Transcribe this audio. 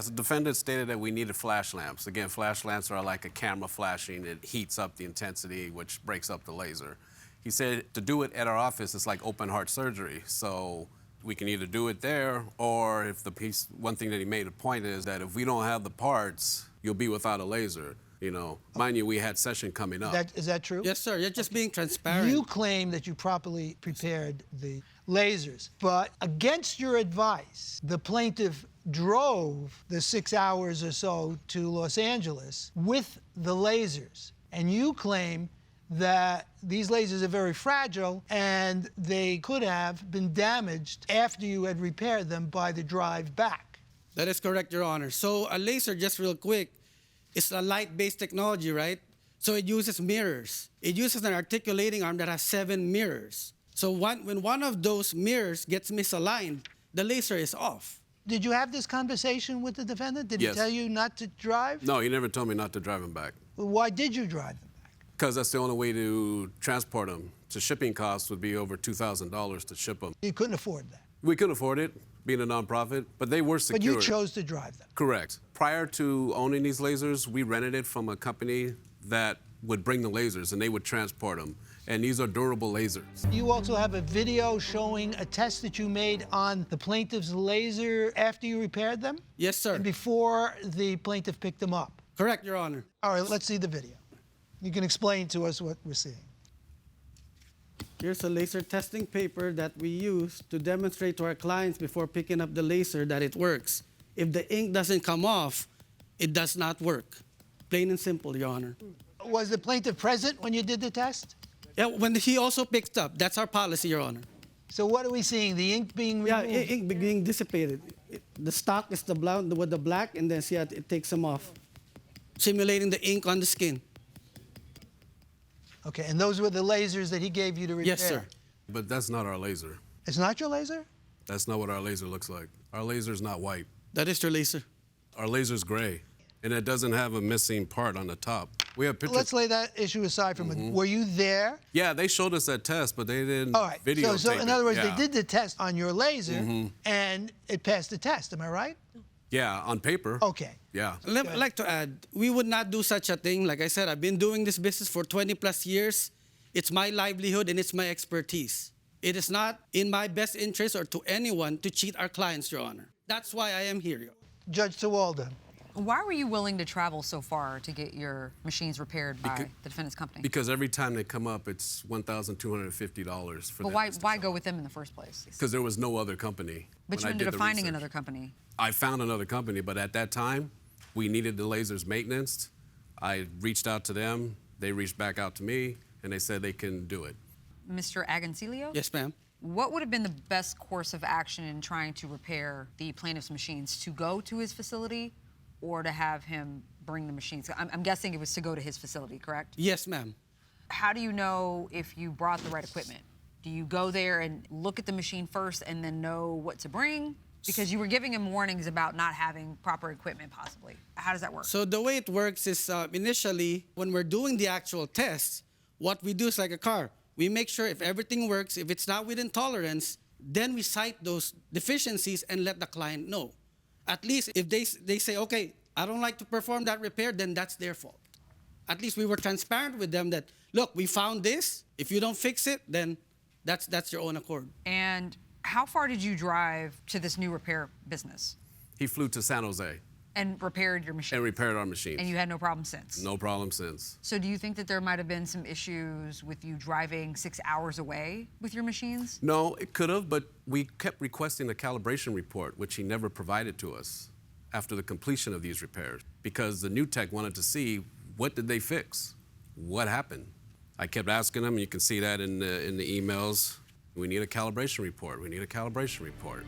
the defendant stated that we needed flash lamps. Again, flash lamps are like a camera flashing. It heats up the intensity, which breaks up the laser. He said to do it at our office, it's like open heart surgery. So we can either do it there, or if the piece, one thing that he made a point is that if we don't have the parts, you'll be without a laser. You know, mind you, we had session coming up. Is that true? Yes, sir. You're just being transparent. You claim that you properly prepared the lasers, but against your advice, the plaintiff drove the 6 hours or so to Los Angeles with the lasers. And you claim that these lasers are very fragile and they could have been damaged after you had repaired them by the drive back. That is correct, Your Honor. So a laser, just real quick, it's a light-based technology, right? So it uses mirrors. It uses an articulating arm that has 7 mirrors. So when one of those mirrors gets misaligned, the laser is off. Did you have this conversation with the defendant? Did Yes. he tell you not to drive? No, he never told me not to drive him back. Well, why did you drive them back? Because that's the only way to transport them. So shipping costs would be over $2,000 to ship them. You couldn't afford that. We couldn't afford it, being a nonprofit, but they were secured. But you chose to drive them. Correct. Prior to owning these lasers, we rented it from a company that would bring the lasers, and they would transport them. And these are durable lasers. You also have a video showing a test that you made on the plaintiff's laser after you repaired them? Yes, sir. And before the plaintiff picked them up? Correct, Your Honor. All right, let's see the video. You can explain to us what we're seeing. Here's a laser testing paper that we use to demonstrate to our clients before picking up the laser that it works. If the ink doesn't come off, it does not work. Plain and simple, Your Honor. Was the plaintiff present when you did the test? Yeah, when he also picked up. That's our policy, Your Honor. So what are we seeing? The ink being removed? Yeah, ink being dissipated. The stock is the brown with the black, and then see how it takes them off, simulating the ink on the skin. Okay, and those were the lasers that he gave you to repair? Yes, sir. But that's not our laser. It's not your laser? That's not what our laser looks like. Our laser's not white. That is your laser. Our laser's gray, and it doesn't have a missing part on the top. We have pictures. Let's lay that issue aside from it. Were you there? Yeah, they showed us that test, but they didn't All right. videotape So in other words, it. they Yeah. did the test on your laser, and it passed the test. Am I right? Yeah, on paper. Okay. Yeah. I'd like to add, we would not do such a thing. Like I said, I've been doing this business for 20 plus years. It's my livelihood and it's my expertise. It is not in my best interest or to anyone to cheat our clients, Your Honor. That's why I am here. Judge Tawalda. Why were you willing to travel so far to get your machines repaired by the defendant's company? Because every time they come up, it's $1,250 for But them. why go with them in the first place? Because there was no other company. But when you I ended did up the finding research. another company. I found another company, but at that time, we needed the lasers maintenance. I reached out to them. They reached back out to me, and they said they can do it. Mr. Agancilio? Yes, ma'am. What would have been the best course of action in trying to repair the plaintiff's machines? To go to his facility or to have him bring the machines? I'm guessing it was to go to his facility, correct? Yes, ma'am. How do you know if you brought the right equipment? Do you go there and look at the machine first and then know what to bring? Because you were giving him warnings about not having proper equipment, possibly. How does that work? So the way it works is initially, when we're doing the actual test, what we do is like a car. We make sure if everything works, if it's not within tolerance, then we cite those deficiencies and let the client know. At least if they say, okay, I don't like to perform that repair, then that's their fault. At least we were transparent with them that, look, we found this. If you don't fix it, then that's your own accord. And how far did you drive to this new repair business? He flew to San Jose And repaired your machine? and repaired our machines. And you had no problem since? No problem since. So do you think that there might have been some issues with you driving 6 hours away with your machines? No, it could have, but we kept requesting a calibration report, which he never provided to us after the completion of these repairs, because the new tech wanted to see what did they fix, what happened. I kept asking him, and you can see that in the emails. We need a calibration report. We need a calibration report.